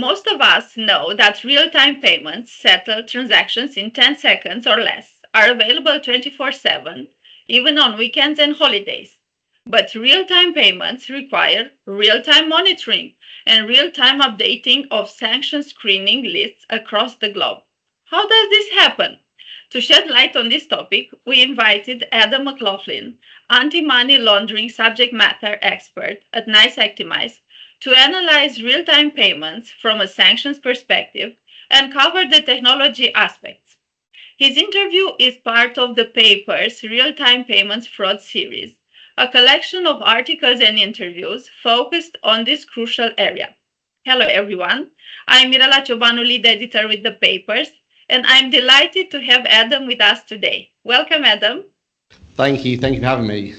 Most of us know that real-time payments settle transactions in 10 seconds or less, are available 24/7, even on weekends and holidays. But real-time payments require real-time monitoring and real-time updating of sanction screening lists across the globe. How does this happen? To shed light on this topic, we invited Adam McLaughlin, anti-money laundering subject matter expert at NICE Actimize, to analyze real-time payments from a sanctions perspective and cover the technology aspects. His interview is part of the paper's Real-Time Payments Fraud series, a collection of articles and interviews focused on this crucial area. Hello everyone, I'm Mirela Ciobanu, lead editor with the papers, and I'm delighted to have Adam with us today. Welcome, Adam. Thank you for having me.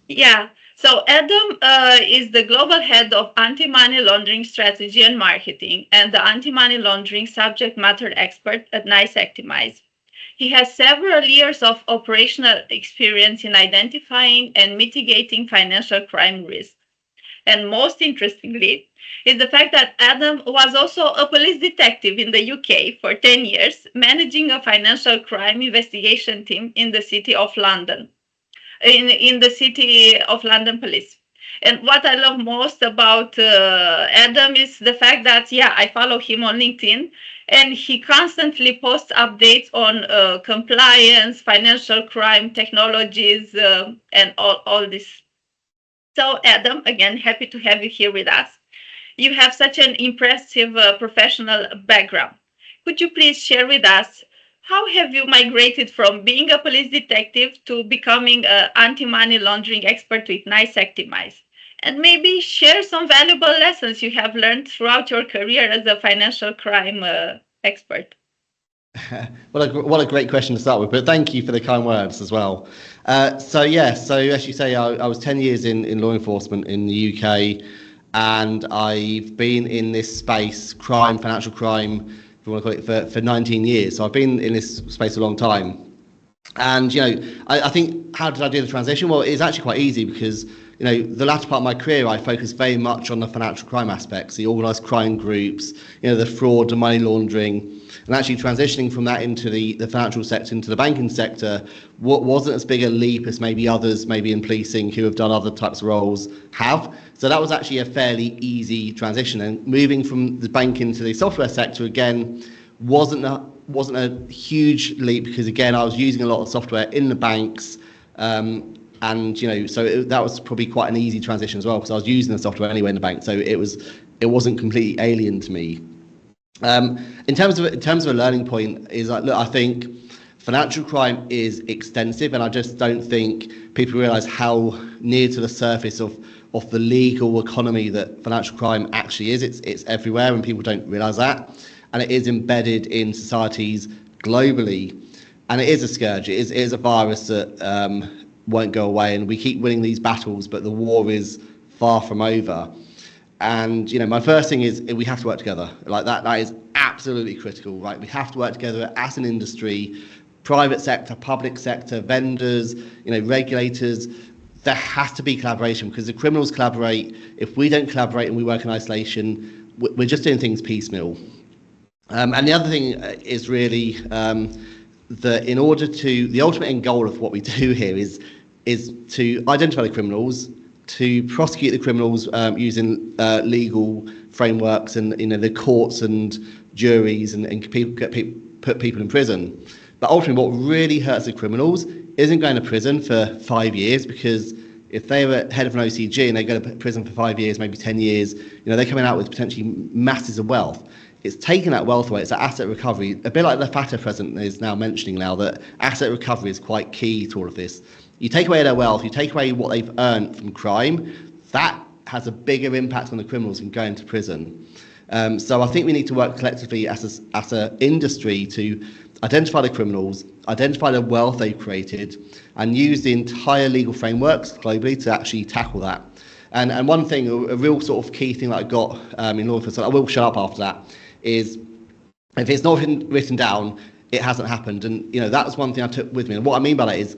Yeah, so Adam is the global head of anti-money laundering strategy and marketing and the anti-money laundering subject matter expert at NICE Actimize. He has several years of operational experience in identifying and mitigating financial crime risks. And most interestingly is the fact that Adam was also a police detective in the UK for 10 years, managing a financial crime investigation team in the City of London. In the City of London Police. And what I love most about Adam is the fact that, I follow him on LinkedIn, and he constantly posts updates on compliance, financial crime technologies, and all this. So, Adam, again, happy to have you here with us. You have such an impressive professional background. Could you please share with us how have you migrated from being a police detective to becoming an anti-money laundering expert with NICE Actimize? And maybe share some valuable lessons you have learned throughout your career as a financial crime expert. What a great question to start with, but thank you for the kind words as well. So as you say, I was 10 years in law enforcement in the UK, and I've been in this space, financial crime, if you want to call it, for 19 years. So I've been in this space a long time. And, I think, how did I do the transition? Well, it's actually quite easy because, the latter part of my career, I focused very much on the financial crime aspects, the organised crime groups, the fraud and money laundering, and actually transitioning from that into the financial sector, into the banking sector, what wasn't as big a leap as maybe others, maybe in policing, who have done other types of roles have. So that was actually a fairly easy transition. And moving from the banking to the software sector, again, wasn't a huge leap because, again, I was using a lot of software in the banks. That was probably quite an easy transition as well because I was using the software anyway in the bank. So it wasn't completely alien to me. In terms of a learning point is like, look, I think financial crime is extensive, and I just don't think people realise how near to the surface of the legal economy that financial crime actually is. It's everywhere, and people don't realise that, and it is embedded in societies globally, and it is a scourge. It is a virus that won't go away, and we keep winning these battles, but the war is far from over. And my first thing is we have to work together. Like that is absolutely critical, right? We have to work together as an industry, private sector, public sector, vendors, regulators. There has to be collaboration because the criminals collaborate. If we don't collaborate and we work in isolation, we're just doing things piecemeal. And the other thing is really that in order to, the ultimate end goal of what we do here is to identify the criminals, to prosecute the criminals using legal frameworks and the courts and juries and put people in prison. But ultimately, what really hurts the criminals isn't going to prison for 5 years, because if they were head of an OCG and they go to prison for 5 years, maybe 10 years, they're coming out with potentially masses of wealth. It's taking that wealth away. It's that asset recovery, a bit like the FATA president is now mentioning now, that asset recovery is quite key to all of this. You take away their wealth, you take away what they've earned from crime, that has a bigger impact on the criminals than going to prison. So I think we need to work collectively as an industry to identify the criminals, identify the wealth they've created, and use the entire legal frameworks globally to actually tackle that. And one thing, a real sort of key thing that I got in law enforcement, I will shut up after that, is if it's not written down, it hasn't happened. And that was one thing I took with me. And what I mean by that is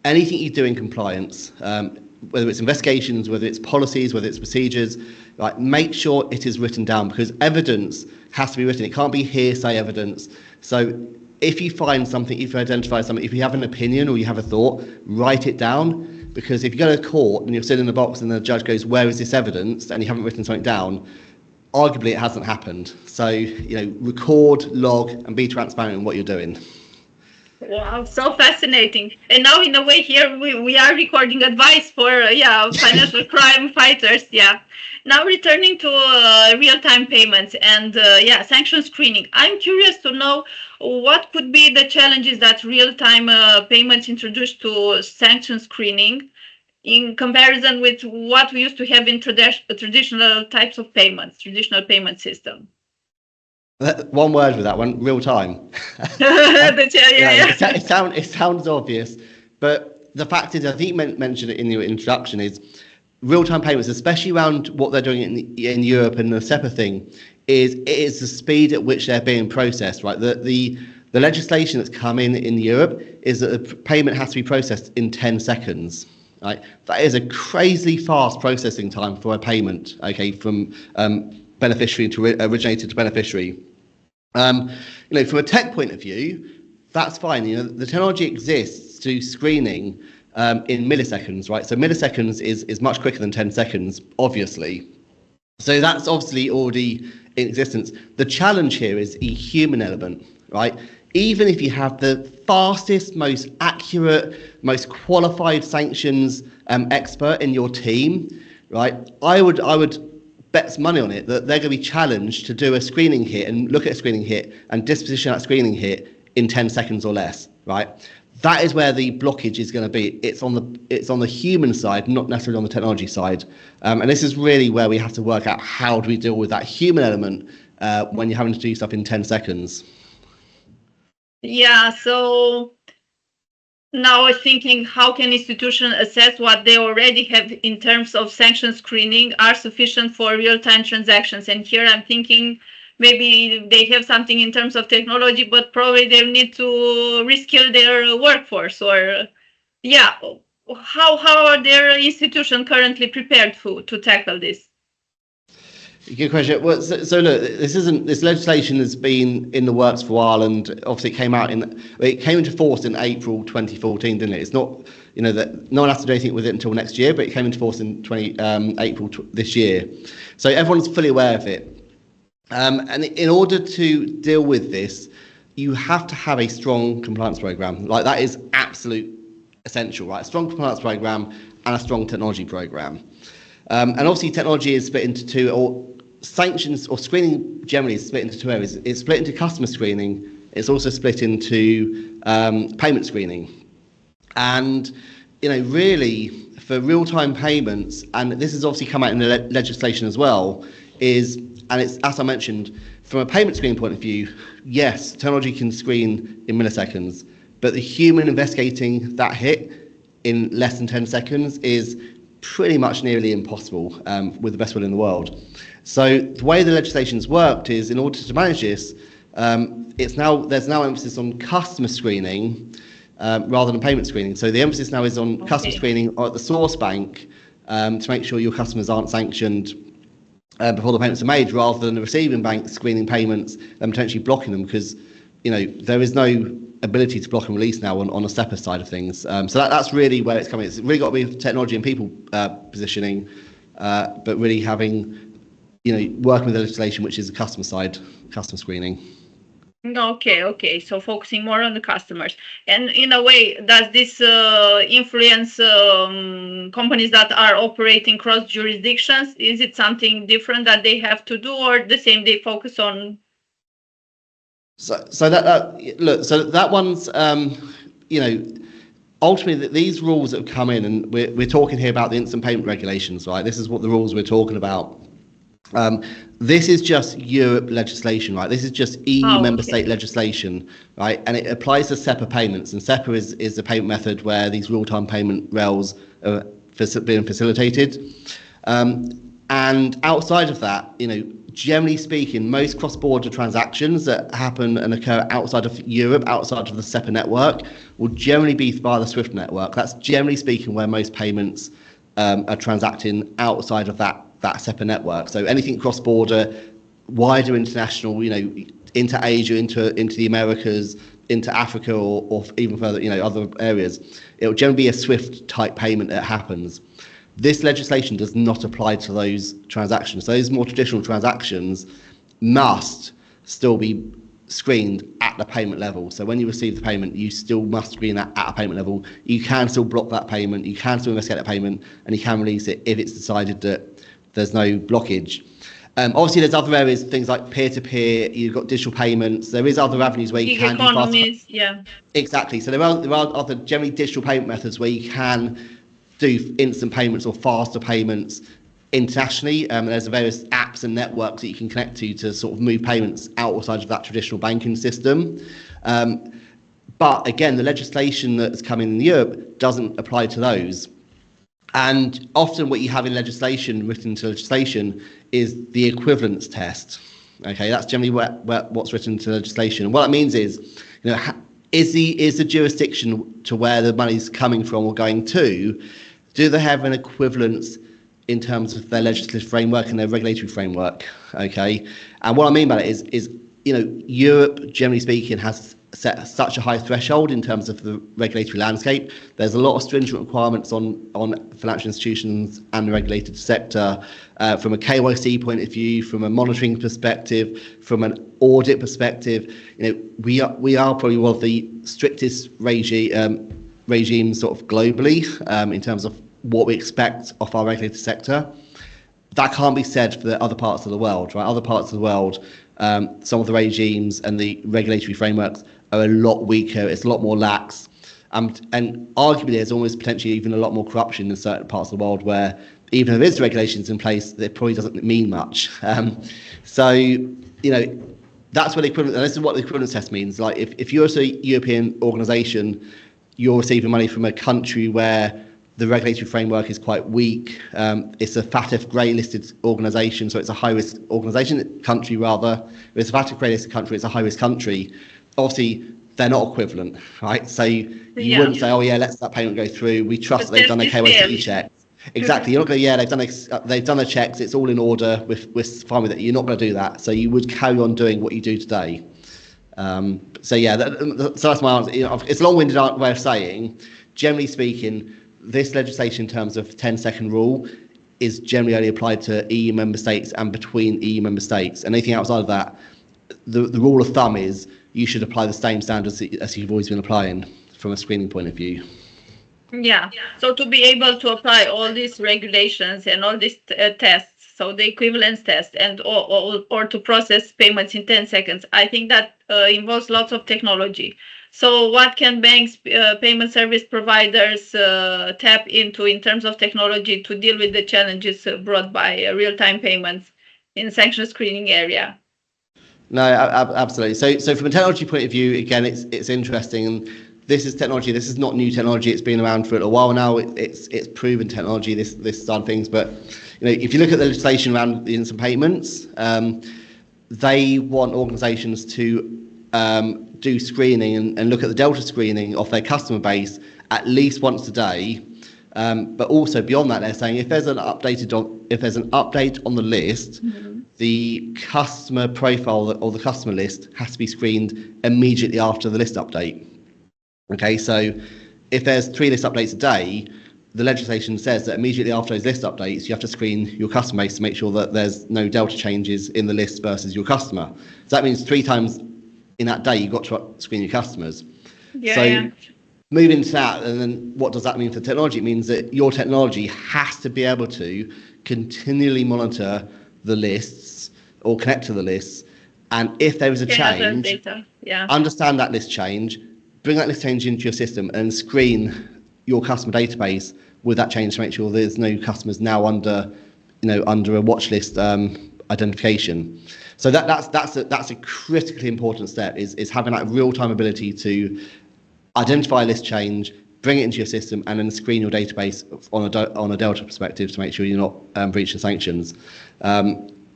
anything you do in compliance, whether it's investigations, whether it's policies, whether it's procedures, like make sure it is written down, because evidence has to be written. It can't be hearsay evidence. So if you find something, if you identify something, if you have an opinion or you have a thought, write it down, because if you go to court and you're sitting in a box and the judge goes, where is this evidence, and you haven't written something down, arguably it hasn't happened. So, record, log, and be transparent in what you're doing. Wow, so fascinating. And now, in a way, here we are recording advice for financial crime fighters. Yeah. Now, returning to real-time payments and sanction screening, I'm curious to know what could be the challenges that real-time payments introduced to sanction screening in comparison with what we used to have in traditional types of payments, traditional payment system. One word with that one, real time. It sounds obvious, but the fact is, I think you mentioned it in your introduction, is real-time payments, especially around what they're doing in Europe and the SEPA thing, is the speed at which they're being processed, right? The legislation that's come in Europe is that the payment has to be processed in 10 seconds. Right? That is a crazily fast processing time for a payment, okay, from beneficiary to originator to beneficiary. From a tech point of view, that's fine. The technology exists to screening in milliseconds, right? So milliseconds is much quicker than 10 seconds, obviously. So that's obviously already in existence. The challenge here is the human element, right? Even if you have the fastest, most accurate, most qualified sanctions expert in your team, right? I would bet money on it that they're going to be challenged to do a screening hit and look at a screening hit and disposition that screening hit in 10 seconds or less, right? That is where the blockage is going to be. It's on the human side, not necessarily on the technology side. And this is really where we have to work out how do we deal with that human element when you're having to do stuff in 10 seconds. Yeah, so now I'm thinking, how can institutions assess what they already have in terms of sanction screening are sufficient for real-time transactions? And here I'm thinking maybe they have something in terms of technology, but probably they need to reskill their workforce, or how are their institutions currently prepared to tackle this? Good question. Well, so look, this legislation has been in the works for a while, and obviously it came into force in April 2014, didn't it? It's not, that no one has to do anything with it until next year, but it came into force in April this year. So everyone's fully aware of it. And in order to deal with this, you have to have a strong compliance program. Like, that is absolute essential, right? A strong compliance program and a strong technology program. And obviously technology is split into two, or sanctions or screening generally is split into two areas. It's split into customer screening. It's also split into payment screening. And, really for real-time payments, and this has obviously come out in the legislation as well, and it's, as I mentioned, from a payment screening point of view, yes, technology can screen in milliseconds, but the human investigating that hit in less than 10 seconds is pretty much nearly impossible with the best will in the world. So the way the legislation's worked is, in order to manage this, there's now emphasis on customer screening rather than payment screening. So the emphasis now is on customer screening at the source bank to make sure your customers aren't sanctioned before the payments are made, rather than the receiving bank screening payments and potentially blocking them, because there is no ability to block and release now on a SEPA side of things. So that's really where it's coming. It's really got to be technology and people positioning, but really having, working with the legislation, which is the customer side, customer screening. Okay. So focusing more on the customers. And in a way, does this influence companies that are operating cross jurisdictions? Is it something different that they have to do, or the same they focus on? So that one's, ultimately these rules that have come in, and we're talking here about the instant payment regulations, right? This is what the rules we're talking about. This is just Europe legislation, right? This is just EU member state legislation, right? And it applies to SEPA payments, and SEPA is the payment method where these real-time payment rails are being facilitated. And outside of that, generally speaking, most cross-border transactions that happen and occur outside of Europe, outside of the SEPA network, will generally be via the SWIFT network. That's generally speaking where most payments are transacting outside of that SEPA network. So anything cross-border, wider international, into Asia, into the Americas, into Africa, or even further, other areas, it will generally be a SWIFT type payment that happens. This legislation does not apply to those transactions. Those more traditional transactions must still be screened at the payment level. So when you receive the payment, you still must screen that at a payment level. You can still block that payment, you can still investigate that payment, and you can release it if it's decided that there's no blockage. Obviously, there's other areas, things like peer-to-peer, you've got digital payments, there is other avenues where you can do fast. Yeah. Exactly. So there are other generally digital payment methods where you can do instant payments or faster payments internationally. There's various apps and networks that you can connect to sort of move payments outside of that traditional banking system. But again, the legislation that's coming in Europe doesn't apply to those. And often what you have in legislation, written into legislation, is the equivalence test. Okay, that's generally what's written into legislation. And what that means is, is the jurisdiction to where the money's coming from or going to, do they have an equivalence in terms of their legislative framework and their regulatory framework? Okay, and what I mean by that is Europe, generally speaking, has set such a high threshold in terms of the regulatory landscape. There's a lot of stringent requirements on financial institutions and the regulated sector, from a KYC point of view, from a monitoring perspective, from an audit perspective. We are probably one of the strictest regimes sort of globally in terms of what we expect of our regulated sector. That can't be said for the other parts of the world, right? Other parts of the world, some of the regimes and the regulatory frameworks are a lot weaker. It's a lot more lax, and arguably there's almost potentially even a lot more corruption in certain parts of the world where even if there's regulations in place, it probably doesn't mean much. So that's what the equivalent. And this is what the equivalence test means. Like if you're a European organisation, you're receiving money from a country where the regulatory framework is quite weak. It's a FATF grey listed organisation, so it's a high risk country rather. It's a FATF grey listed country, it's a high risk country. Obviously, they're not equivalent, right? So you wouldn't say, let's that payment go through. We trust that they've done their KYC checks. Exactly. You're not going to, they've done their checks. It's all in order. We're fine with it. You're not going to do that. So you would carry on doing what you do today. So that's my answer. It's a long-winded way of saying, generally speaking, this legislation in terms of 10-second rule is generally only applied to EU member states and between EU member states. And anything outside of that, the rule of thumb is you should apply the same standards as you've always been applying from a screening point of view. Yeah. So to be able to apply all these regulations and all these tests, so the equivalence test and or to process payments in 10 seconds, I think that involves lots of technology. So what can banks, payment service providers tap into in terms of technology to deal with the challenges brought by real-time payments in sanction screening area? No, absolutely. So from a technology point of view, again, it's interesting. And this is technology. This is not new technology. It's been around for a while now. It's proven technology. This side of things. But if you look at the legislation around the instant payments, they want organisations to do screening and look at the delta screening of their customer base at least once a day. But also beyond that, they're saying if there's an update on the list, the customer profile or the customer list has to be screened immediately after the list update. Okay, so if there's 3 list updates a day, the legislation says that immediately after those list updates, you have to screen your customer base to make sure that there's no delta changes in the list versus your customer. So that means 3 times in that day you've got to screen your customers. Moving to that, and then what does that mean for technology? It means that your technology has to be able to continually monitor the lists or connect to the lists, and if there is a change, understand that list change, bring that list change into your system and screen your customer database with that change to make sure there's no customers now under a watch list identification. So that's a critically important step is having that real-time ability to identify a list change, bring it into your system, and then screen your database on a delta perspective to make sure you're not breaching sanctions.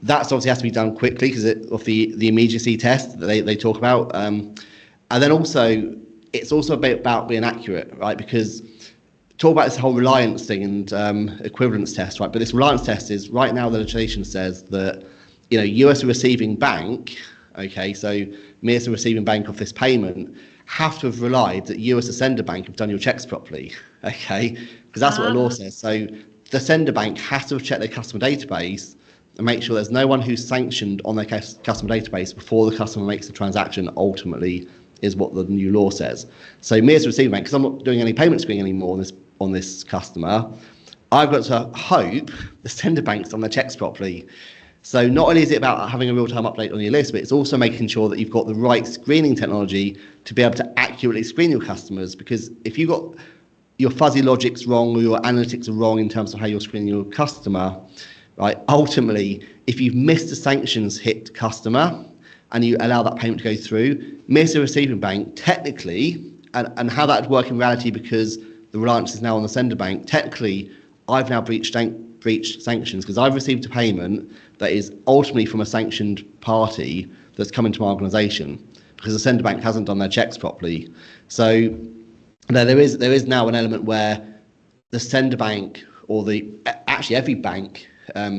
That's obviously has to be done quickly because of the immediacy test that they talk about, and then also it's also about being accurate, right? Because talk about this whole reliance thing and equivalence test, right? But this reliance test is right now the legislation says that, you as a receiving bank, okay, so me as a receiving bank of this payment have to have relied that you as a sender bank have done your checks properly, okay? Because that's what the law says. So the sender bank has to have checked their customer database and make sure there's no one who's sanctioned on their customer database before the customer makes the transaction, ultimately, is what the new law says. So me as a receiving bank, because I'm not doing any payment screening anymore on this customer, I've got to hope the sender bank's done their checks properly. So not only is it about having a real-time update on your list, but it's also making sure that you've got the right screening technology to be able to accurately screen your customers. Because if you've got your fuzzy logics wrong or your analytics are wrong in terms of how you're screening your customer, right, ultimately, if you've missed a sanctions hit customer and you allow that payment to go through, miss a receiving bank, technically, and how that would work in reality because the reliance is now on the sender bank, technically, I've now breached sanctions because I've received a payment that is ultimately from a sanctioned party that's come into my organisation because the sender bank hasn't done their checks properly. So there is now an element where the sender bank or actually every bank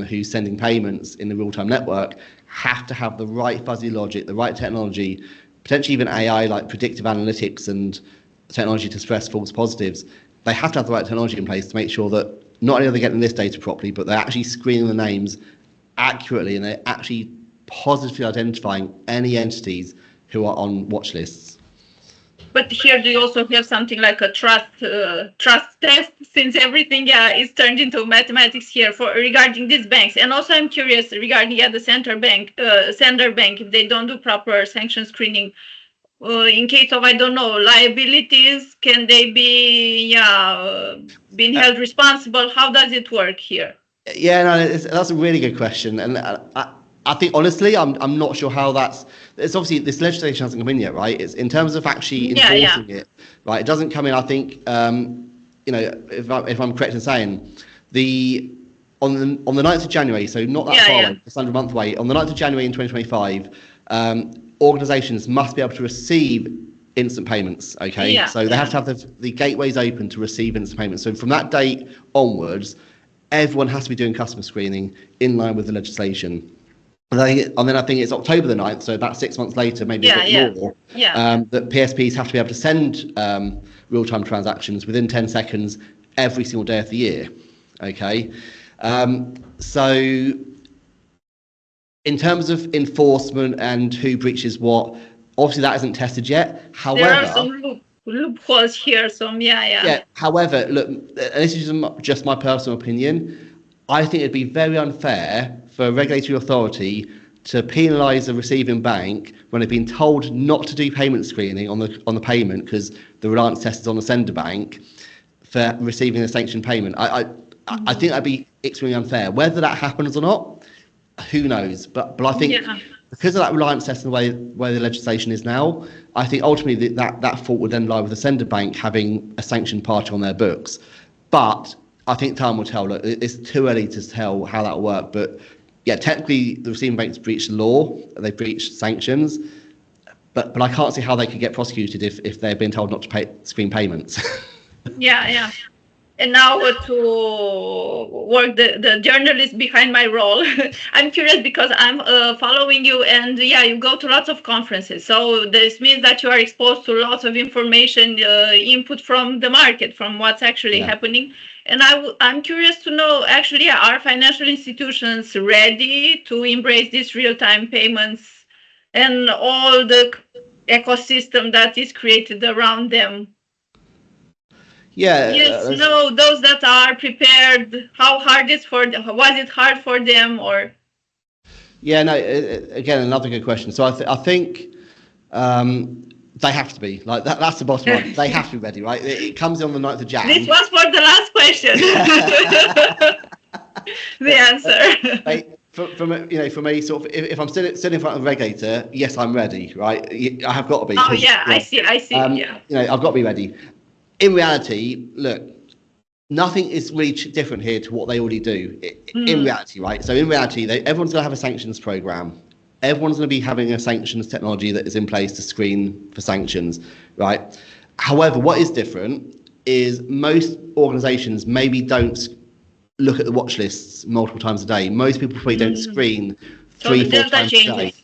who's sending payments in the real-time network have to have the right fuzzy logic, the right technology, potentially even AI like predictive analytics and technology to stress false positives. They have to have the right technology in place to make sure that not only are they getting this data properly, but they're actually screening the names accurately and they're actually positively identifying any entities who are on watch lists. But here do you also have something like a trust test, since everything is turned into mathematics here regarding these banks. And also I'm curious regarding the sender bank, if they don't do proper sanction screening, in case of, I don't know, liabilities, can they be being held responsible? How does it work here? Yeah, no, that's a really good question, and I think honestly, I'm not sure how it's obviously this legislation hasn't come in yet, right? It's in terms of actually enforcing it, right? It doesn't come in. I think if I'm correct in saying on the 9th of January, so not that far away, just under a month away, on the 9th of January in 2025, organisations must be able to receive instant payments, okay? So they have to have the gateways open to receive instant payments. So from that date onwards, everyone has to be doing customer screening in line with the legislation. And then I think it's October the 9th, so about 6 months later, maybe a bit more, that PSPs have to be able to send real-time transactions within 10 seconds every single day of the year, okay? So in terms of enforcement and who breaches what, obviously that isn't tested yet. However, there are some loopholes here, however, look, and this is just my personal opinion, I think it'd be very unfair for a regulatory authority to penalise a receiving bank when they've been told not to do payment screening on the payment because the reliance test is on the sender bank for receiving a sanctioned payment. I think that'd be extremely unfair. Whether that happens or not, who knows? But I think because of that reliance test and the way the legislation is now, I think ultimately that fault would then lie with the sender bank having a sanctioned party on their books. But I think time will tell. Look, it's too early to tell how that will work. But yeah, technically the receiving bank's breached the law, they've breached sanctions. But I can't see how they could get prosecuted if they've been told not to screen payments. And now to work the journalist behind my role, I'm curious because I'm following you and you go to lots of conferences. So this means that you are exposed to lots of information, input from the market, from what's actually happening. And I'm curious to know, actually, are financial institutions ready to embrace these real-time payments and all the ecosystem that is created around them? Those that are prepared, how hard is was it hard for them or? Yeah, no, again, another good question. So I think they have to be, like, that's the bottom line. They have to be ready, right? It comes in on the 9th of Jan. This was for the last question. The answer. For me, sort of, if I'm still in front of a regulator, yes, I'm ready, right? I have got to be. Oh, I see. I've got to be ready. In reality, look, nothing is really different here to what they already do. In reality, right? So in reality, everyone's going to have a sanctions program. Everyone's going to be having a sanctions technology that is in place to screen for sanctions, right? However, what is different is most organisations maybe don't look at the watch lists multiple times a day. Most people probably don't screen three, 4 times a day.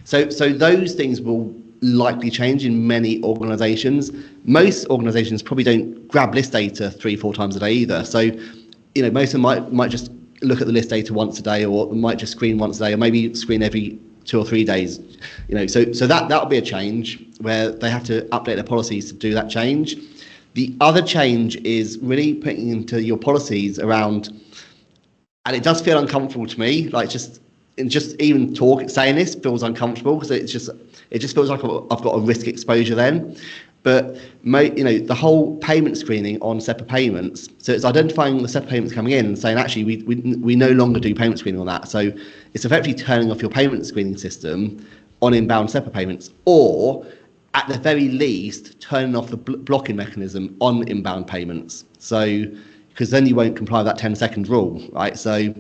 So those things will likely change in many organisations. Most organisations probably don't grab list data 3-4 times a day either. So, most of them might just look at the list data once a day, or might just screen once a day, or maybe screen every 2 or 3 days. So that'll be a change where they have to update their policies to do that change. The other change is really putting into your policies around, and it does feel uncomfortable to me, like just even saying this feels uncomfortable, because it just feels like I've got a risk exposure then. But the whole payment screening on SEPA payments, so it's identifying the SEPA payments coming in and saying, actually, we no longer do payment screening on that. So it's effectively turning off your payment screening system on inbound SEPA payments, or at the very least turning off the blocking mechanism on inbound payments. So because then you won't comply with that 10-second rule, right? So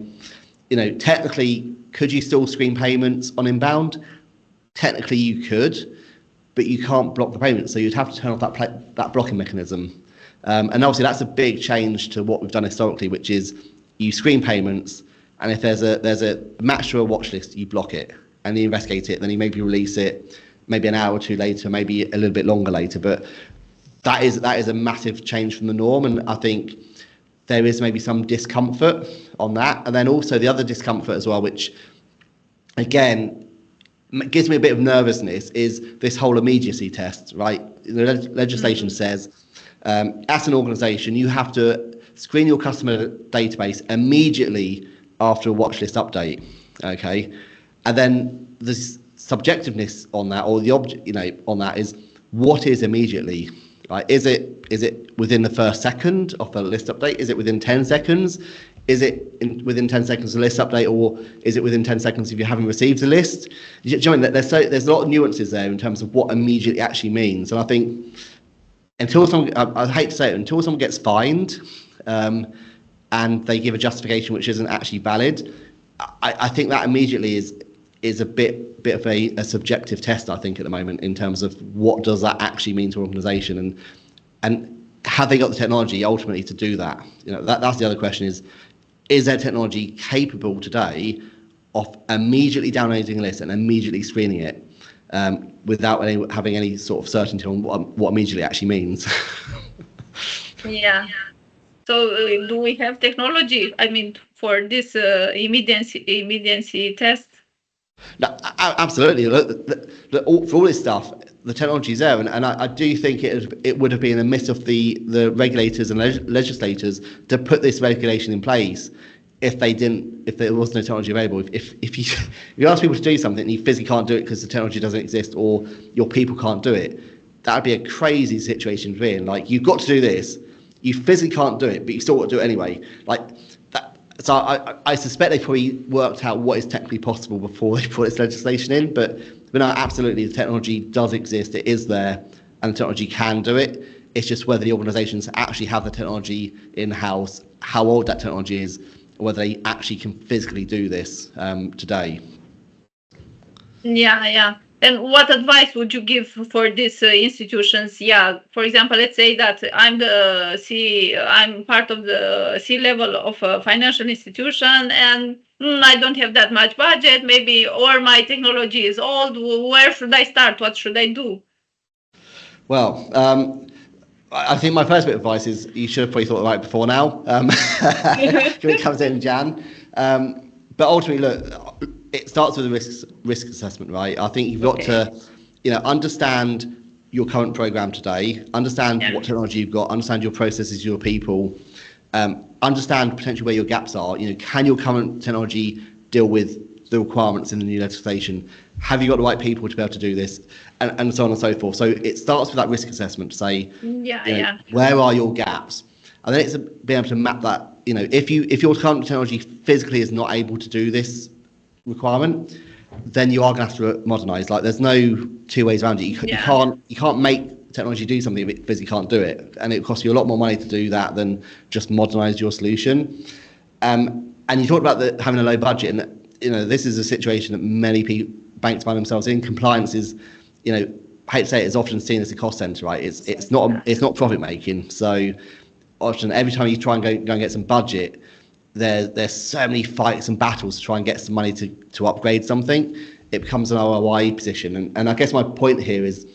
technically, could you still screen payments on inbound? Technically you could, but you can't block the payment, so you'd have to turn off that blocking mechanism. And obviously that's a big change to what we've done historically, which is you screen payments, and if there's a match to a watch list, you block it and you investigate it, then you maybe release it maybe an hour or two later, maybe a little bit longer later. But that is a massive change from the norm, and I think there is maybe some discomfort on that. And then also the other discomfort as well, which again gives me a bit of nervousness, is this whole immediacy test, right? The legislation says as an organisation you have to screen your customer database immediately after a watch list update, okay? And then the subjectiveness on that, or the object, on that, is what is immediately? Right? Is it within the first second of the list update? Is it within 10 seconds? Is it within 10 seconds of the list update, or is it within 10 seconds if you haven't received the list? Do you know what I mean? There's a lot of nuances there in terms of what immediately actually means. And I think until someone, I hate to say it, until someone gets fined and they give a justification which isn't actually valid, I think that immediately is a bit of a subjective test, I think, at the moment, in terms of what does that actually mean to an organisation, and have they got the technology ultimately to do that? That's the other question, is their technology capable today of immediately downloading a list and immediately screening it without having any sort of certainty on what immediately actually means? Yeah. So do we have technology, for this immediacy test? No, absolutely. For all this stuff, the technology is there, and I do think it would have been a miss of the regulators and legislators to put this regulation in place if there was no technology available. If you ask people to do something and you physically can't do it because the technology doesn't exist, or your people can't do it, that would be a crazy situation to be in. Like, you've got to do this, you physically can't do it, but you still got to do it anyway. Like that. So I suspect they probably worked out what is technically possible before they put this legislation in. But no, absolutely, the technology does exist. It is there, and the technology can do it. It's just whether the organisations actually have the technology in-house, how old that technology is, or whether they actually can physically do this today. Yeah. And what advice would you give for these institutions? Yeah, for example, let's say that I'm part of the C-level of a financial institution, and I don't have that much budget, maybe, or my technology is old. Where should I start? What should I do? Well, I think my first bit of advice is you should have probably thought about it before now, when it comes in Jan. But ultimately, look, it starts with a risk assessment, right? I think you've got to, understand your current program today, understand what technology you've got, understand your processes, your people, understand potentially where your gaps are. Can your current technology deal with the requirements in the new legislation? Have you got the right people to be able to do this? And so on and so forth. So it starts with that risk assessment to say, where are your gaps? And then it's being able to map that. If your current technology physically is not able to do this requirement, then you are going to have to modernise. Like, there's no two ways around it. You can't make technology do something if it physically can't do it, and it costs you a lot more money to do that than just modernise your solution. And you talked about having a low budget, and this is a situation that many banks find themselves in. Compliance is I hate to say it, it's often seen as a cost center, right? It's not profit making. So often every time you try and go and get some budget, there's so many fights and battles to try and get some money to upgrade something. It becomes an ROI position. And I guess my point here is,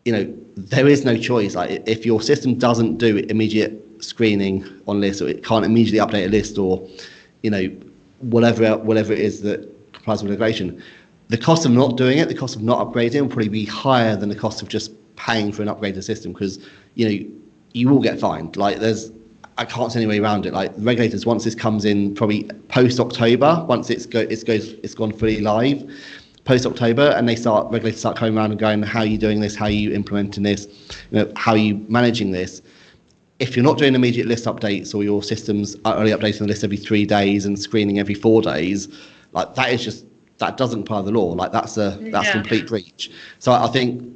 there is no choice. Like, if your system doesn't do immediate screening on lists, or it can't immediately update a list, or whatever it is that complies with regulation, the cost of not doing it, the cost of not upgrading, will probably be higher than the cost of just paying for an upgraded system, because you will get fined. Like, I can't see any way around it. Like, regulators, once this comes in, probably post October, once it's gone fully live, post October, and regulators start coming around and going, how are you doing this? How are you implementing this? How are you managing this? If you're not doing immediate list updates, or your systems are only updating the list every 3 days and screening every 4 days, like, that doesn't apply the law. Like, that's a complete breach. So I think,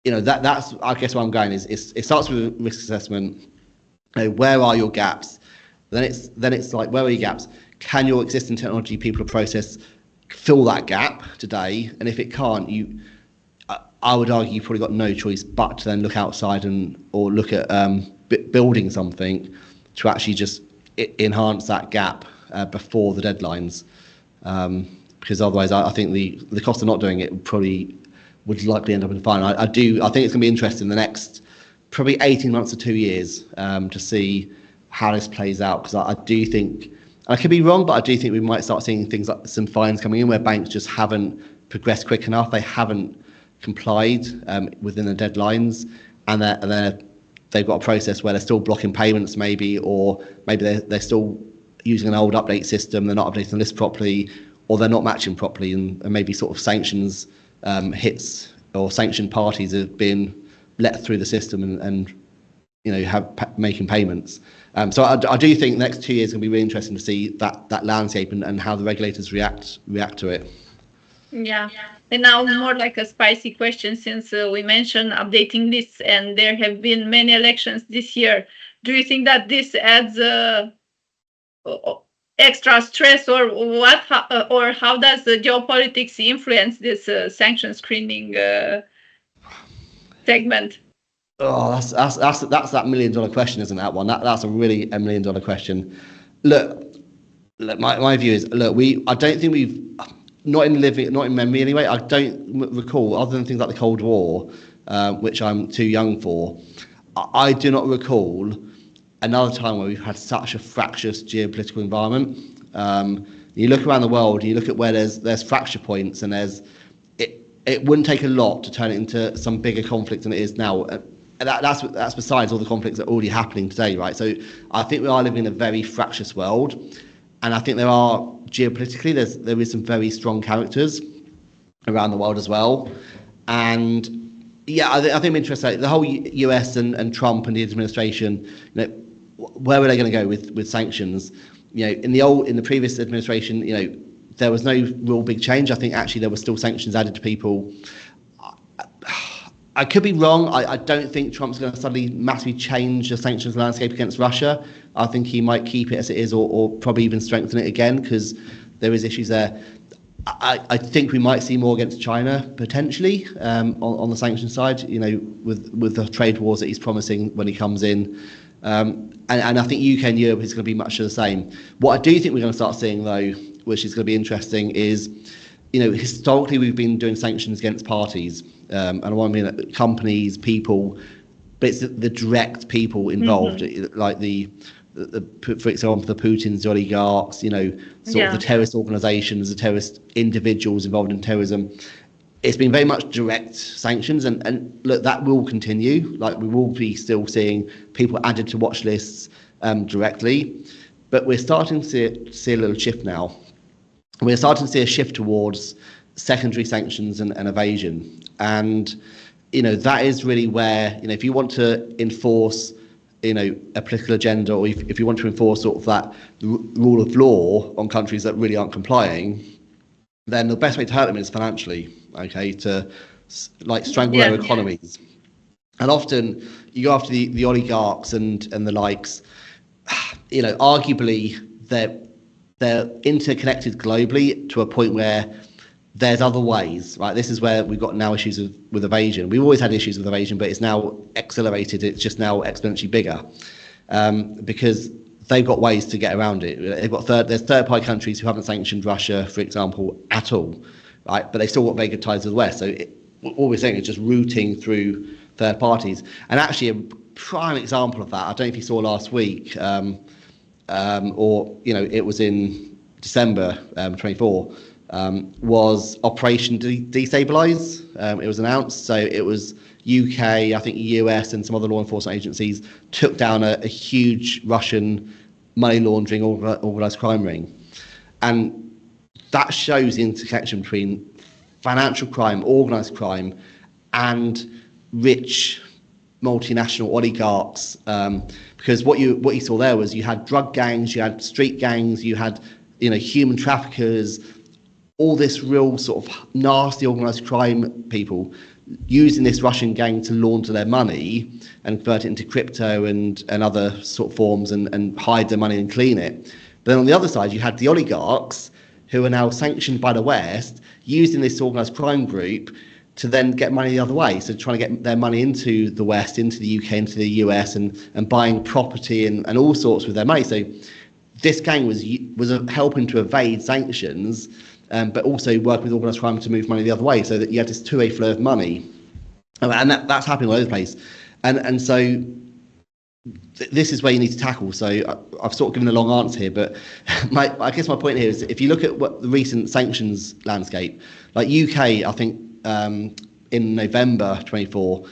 that's, I guess where I'm going is it starts with risk assessment. Where are your gaps? Then it's like, where are your gaps? Can your existing technology, people, or process fill that gap today? And if it can't, I would argue you've probably got no choice but to then look outside or look at building something to actually just enhance that gap before the deadlines. Because otherwise, I think the cost of not doing it would likely end up in a fine. I think it's going to be interesting the next probably 18 months to 2 years to see how this plays out, because I do think, I could be wrong, but I do think we might start seeing things like some fines coming in where banks just haven't progressed quick enough. They haven't complied within the deadlines, and they've got a process where they're still blocking payments, or maybe they're still using an old update system. They're not updating the list properly, or they're not matching properly, and maybe sort of sanctions hits or sanctioned parties have been let through the system and making payments. So I do think the next 2 years is going to be really interesting to see that landscape and how the regulators react to it. Yeah. And now more like a spicy question, since we mentioned updating lists and there have been many elections this year. Do you think that this adds extra stress, or what? Or how does the geopolitics influence this sanction screening segment? Oh, that's that $1 million question, isn't that one? That's a really $1 million question. Look, my view is, I don't think we've, not in memory anyway, I don't recall, other than things like the Cold War, which I'm too young for, I do not recall another time where we've had such a fractious geopolitical environment. You look around the world, you look at where there's fracture points, and it wouldn't take a lot to turn it into some bigger conflict than it is now. That's besides all the conflicts that are already happening today, right? So I think we are living in a very fractious world, and I think there are geopolitically there is some very strong characters around the world as well. And yeah, I think I'm interested. The whole US and Trump and the administration, where were they going to go with sanctions? In the previous administration, there was no real big change. I think actually there were still sanctions added to people. I could be wrong. I don't think Trump's going to suddenly massively change the sanctions landscape against Russia. I think he might keep it as it is, or probably even strengthen it again, because there is issues there. I think we might see more against China potentially on the sanctions side. With the trade wars that he's promising when he comes in, and I think UK and Europe is going to be much of the same. What I do think we're going to start seeing, though, which is going to be interesting, is historically we've been doing sanctions against parties, and I want to mean companies, people, but it's the direct people involved, like for example, the Putins, the oligarchs, of the terrorist organisations, the terrorist individuals involved in terrorism. It's been very much direct sanctions, and look, that will continue. Like, we will be still seeing people added to watch lists directly, but we're starting to see a little shift now. We're starting to see a shift towards secondary sanctions and evasion. And, that is really where, if you want to enforce, a political agenda, or if you want to enforce sort of that rule of law on countries that really aren't complying, then the best way to hurt them is financially, okay, to strangle their economies. And often you go after the oligarchs and the likes, arguably they're interconnected globally to a point where there's other ways, right? This is where we've got now issues with evasion. We've always had issues with evasion, but it's now accelerated. It's just now exponentially bigger because they've got ways to get around it. There's third-party countries who haven't sanctioned Russia, for example, at all, right? But they still got very good ties to the West. So all we're saying is just routing through third parties. And actually, a prime example of that, I don't know if you saw last week, or it was in December 24. Was Operation Destabilize. It was announced. So it was UK, I think US, and some other law enforcement agencies took down a huge Russian money laundering organised crime ring. And that shows the interconnection between financial crime, organised crime, and rich multinational oligarchs. Because what you saw there was you had drug gangs, you had street gangs, you had human traffickers, all this real sort of nasty organised crime people using this Russian gang to launder their money and convert it into crypto and other sort of forms and hide their money and clean it. But then on the other side, you had the oligarchs who are now sanctioned by the West, using this organised crime group to then get money the other way. So trying to get their money into the West, into the UK, into the US, and buying property and all sorts with their money. So this gang was helping to evade sanctions, but also work with organised crime to move money the other way, so that you had this two-way flow of money, and that's happening all over the place. And so this is where you need to tackle. So I've sort of given a long answer here, but I guess my point here is if you look at what the recent sanctions landscape, like UK, I think in November 24,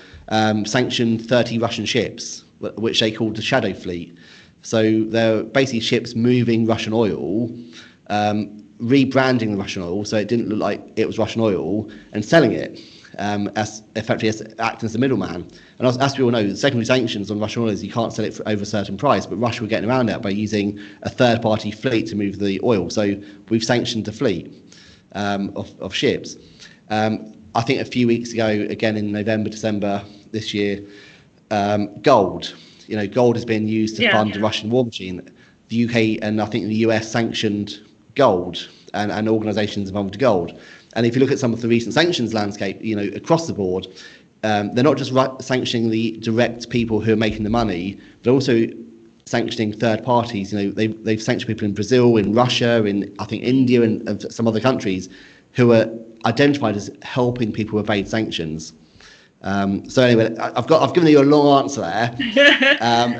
sanctioned 30 Russian ships, which they called the Shadow Fleet. So they're basically ships moving Russian oil, rebranding the Russian oil so it didn't look like it was Russian oil, and selling it as effectively as acting as a middleman. And as we all know, the secondary sanctions on Russian oil is you can't sell it for over a certain price, but Russia were getting around that by using a third-party fleet to move the oil. So we've sanctioned a fleet of ships. I think a few weeks ago, again in November, December this year, gold. Gold has been used to fund the Russian war machine. The UK and I think the US sanctioned gold and organisations involved with gold. And if you look at some of the recent sanctions landscape, across the board, they're not just sanctioning the direct people who are making the money, but also sanctioning third parties. They've sanctioned people in Brazil, in Russia, in I think India, and some other countries who are identified as helping people evade sanctions. So anyway, I've given you a long answer there.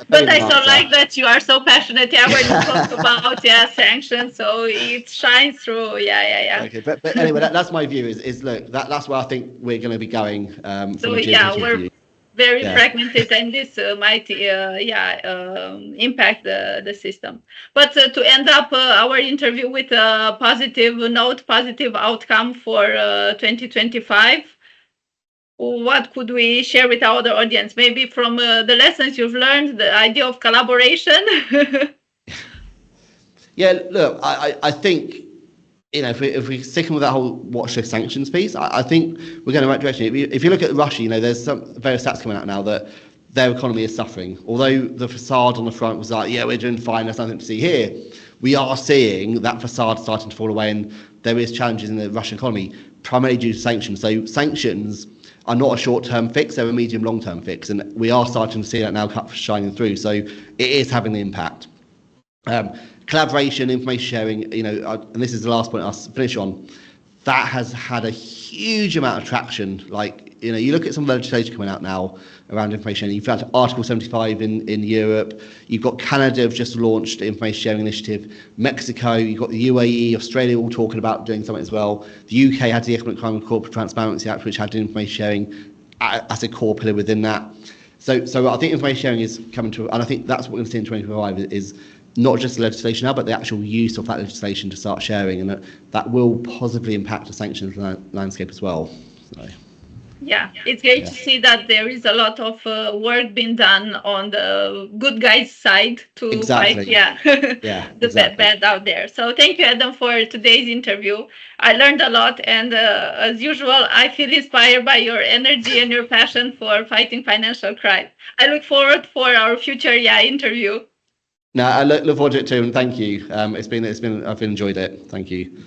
But I so like that you are so passionate when you talk about sanctions, so it shines through. Yeah. Okay, but anyway, that's my view. Is look, that's where I think we're going to be going. So we're very fragmented, and this might impact the system. But to end up our interview with a positive note, positive outcome for 2025. What could we share with our audience? Maybe from the lessons you've learned, the idea of collaboration. Yeah, look, I think if we're sticking with that whole watch list sanctions piece, I think we're going in the right direction. If you look at Russia, there's some various stats coming out now that their economy is suffering. Although the facade on the front was like, we're doing fine, there's nothing to see here. We are seeing that facade starting to fall away, and there is challenges in the Russian economy, primarily due to sanctions. So sanctions are not a short-term fix, they're a medium, long-term fix. And we are starting to see that now shining through. So it is having the impact. Collaboration, information sharing, and this is the last point I'll finish on, that has had a huge amount of traction. You look at some of the legislation coming out now around information sharing. You've had Article 75 in Europe. You've got Canada have just launched the information sharing initiative. Mexico, you've got the UAE, Australia all talking about doing something as well. The UK had the Economic Crime and Corporate Transparency Act, which had information sharing as a core pillar within that. So I think information sharing is coming to, and I think that's what we're going to see in 2025 is not just the legislation now, but the actual use of that legislation to start sharing, and that will positively impact the sanctions landscape as well. So. Yeah, it's great to see that there is a lot of work being done on the good guys' side to fight the bad out there. So thank you, Adam, for today's interview. I learned a lot, and as usual, I feel inspired by your energy and your passion for fighting financial crime. I look forward for our future interview. No, I look forward to it too, and thank you. I've enjoyed it. Thank you.